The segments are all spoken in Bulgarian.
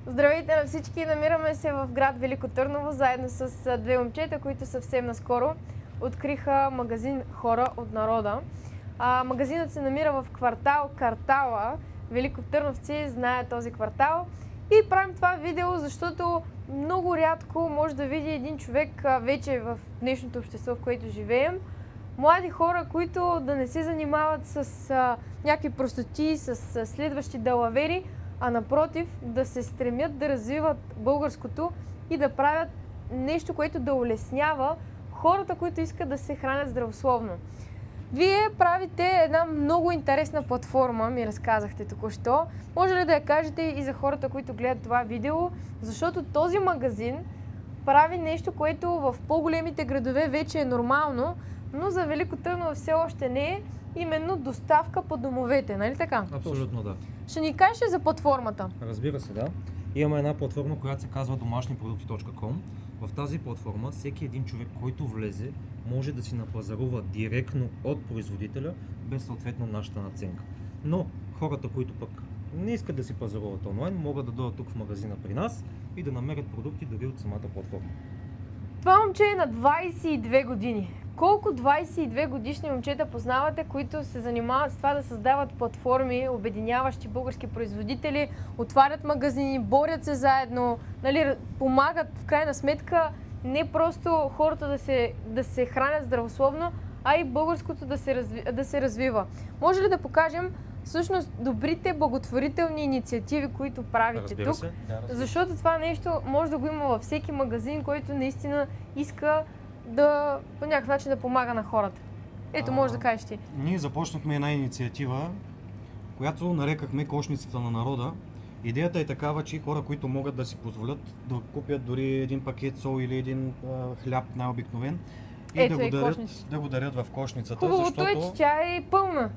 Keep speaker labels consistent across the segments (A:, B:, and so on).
A: Здравейте на всички! Намираме се в град Велико Търново, заедно с две момчета, които съвсем наскоро откриха магазин Хора от народа. Магазинът се намира в квартал Картала. Велико Търновци знаят този квартал. И правим това видео, защото много рядко може да види един човек вече в днешното общество, в което живеем. Млади хора, които да не се занимават с някакви простоти, с следващи далавери, а напротив да се стремят да развиват българското и да правят нещо, което да улеснява хората, които искат да се хранят здравословно. Вие правите една много интересна платформа, ми разказахте току-що. Може ли да я кажете и за хората, които гледат това видео? Защото този магазин прави нещо, което в по-големите градове вече е нормално, но за Велико Търново все още не е, именно доставка по домовете, нали така?
B: Абсолютно да.
A: Ще ни кажеш за платформата?
B: Разбира се, да. Имаме една платформа, която се казва домашнипродукти.com. В тази платформа всеки един човек, който влезе, може да си напазарува директно от производителя, без съответно нашата наценка. Но хората, които пък не искат да си пазаруват онлайн, могат да дойдат тук в магазина при нас и да намерят продукти дори от самата платформа.
A: Това момче е на 22 години. Колко 22 годишни момчета познавате, които се занимават с това да създават платформи, обединяващи български производители, отварят магазини, борят се заедно, нали, помагат в крайна сметка не просто хората да се хранят здравословно, а и българското да се развива. Може ли да покажем всъщност добрите благотворителни инициативи, които правите тук? Защото това нещо може да го има във всеки магазин, който наистина иска да по някакъв начин да помага на хората. Ето, може да кажеш ти.
C: Ние започнахме една инициатива, която нарекахме Кошницата на народа. Идеята е такава, че хора, които могат да си позволят да купят дори един пакет сол или един хляб най-обикновен и да го дарят в кошницата.
A: Хубавото е, че тя е пълна.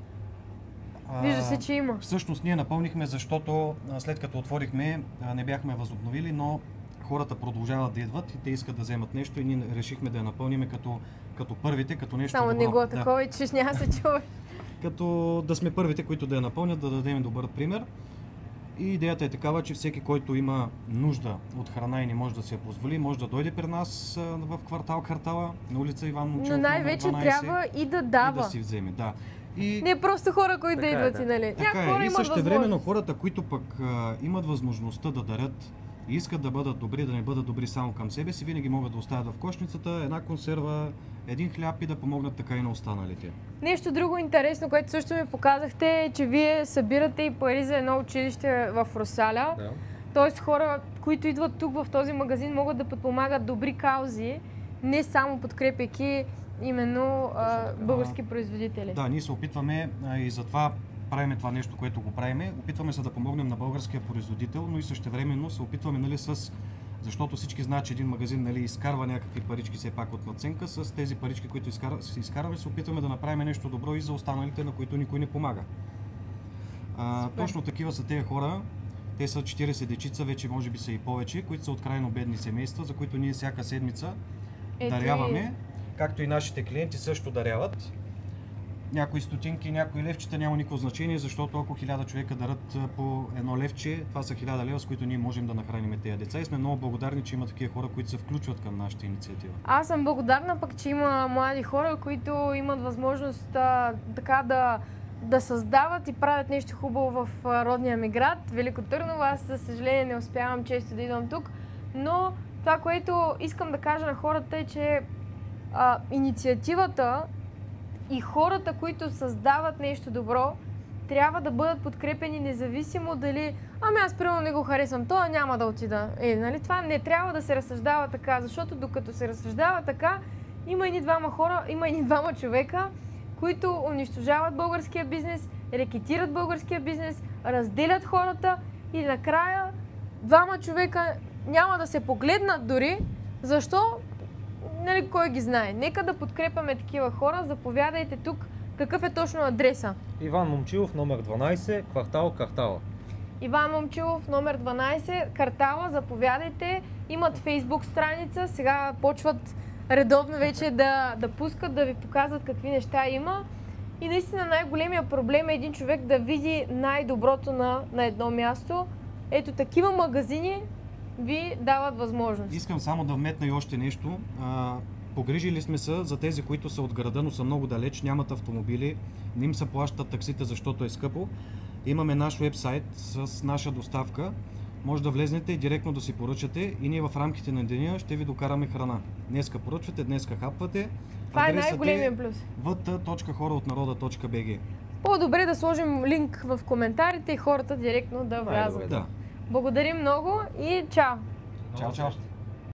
A: Вижда се, че има.
C: Всъщност ние напълнихме, защото след като отворихме не бяхме възобновили, но хората продължават да идват и те искат да вземат нещо и ние решихме да я напълним като първите, като нещо
A: добро.
C: Само
A: не го такова и че няма се чува.
C: Като да сме първите, които да я напълнят, да дадем добър пример. И идеята е такава, че всеки, който има нужда от храна и не може да си я позволи, може да дойде при нас в квартал Картала, на улица Иван Момчилов,
A: но най-вече трябва и да дава.
C: И да си вземе, да.
A: И не просто хора, които да идват и нали.
C: Така е. И същевременно хората, които пък имат възможността да дарят и искат да бъдат добри, да не бъдат добри само към себе си, винаги могат да оставят в кошницата една консерва, един хляб и да помогнат така и на останалите.
A: Нещо друго интересно, което също ми показахте, е, че вие събирате и пари за едно училище в Русаля.
B: Да.
A: Тоест хора, които идват тук в този магазин, могат да подпомагат добри каузи, не само подкрепяйки именно български производители.
C: Да, ние се опитваме и затова правим това нещо, което го правиме. Опитваме се да помогнем на българския производител, но и същевременно се опитваме, нали, защото всички знаят, че един магазин, нали, изкарва някакви парички все пак от наценка, с тези парички, които си изкарваме, се опитваме да направим нещо добро и за останалите, на които никой не помага. Точно такива са тези хора. Те са 40 дечица, вече може би са и повече, които са от крайно бедни семейства, за които ние всяка седмица даряваме, както и нашите клиенти също даряват. Някои стотинки, някои левчета няма никакво значение, защото ако 1000 човека дарат по едно левче, това са 1000 лева, с които ние можем да нахраним тези деца и сме много благодарни, че има такива хора, които се включват към нашата инициатива.
A: Аз съм благодарна пък, че има млади хора, които имат възможност така да създават и правят нещо хубаво в родния ми град, Велико Търново. Аз, за съжаление, не успявам често да идвам тук, но това, което искам да кажа на хората е, че инициативата и хората, които създават нещо добро, трябва да бъдат подкрепени независимо дали аз примерно не го харесвам, това няма да отида. Нали? Това не трябва да се разсъждава така, защото докато се разсъждава така, има едни двама човека, които унищожават българския бизнес, рекетират българския бизнес, разделят хората и накрая двама човека няма да се погледнат дори. Защо? Нали, кой ги знае? Нека да подкрепяме такива хора. Заповядайте тук. Какъв е точно адреса?
B: Иван Момчилов, номер 12, квартал Картала.
A: Иван Момчилов, номер 12, Картала. Заповядайте. Имат фейсбук страница. Сега почват редовно вече да пускат, да ви показват какви неща има. И наистина най-големия проблем е един човек да види най-доброто на едно място. ето такива магазини ви дават възможност.
C: Искам само да вметна и още нещо. Погрижили сме се за тези, които са от града, но са много далеч, нямат автомобили, не им се плащат таксите, защото е скъпо. Имаме наш вебсайт с наша доставка. Може да влезнете и директно да си поръчате и ние в рамките на деня ще ви докараме храна. Днеска поръчвате, днеска хапвате.
A: Това е най-големия плюс.
C: vt.hora.народа.bg.
A: По-добре да сложим линк в коментарите и хората директно да влязат.
C: Да.
A: Благодарим много и чао!
C: Чао, чао!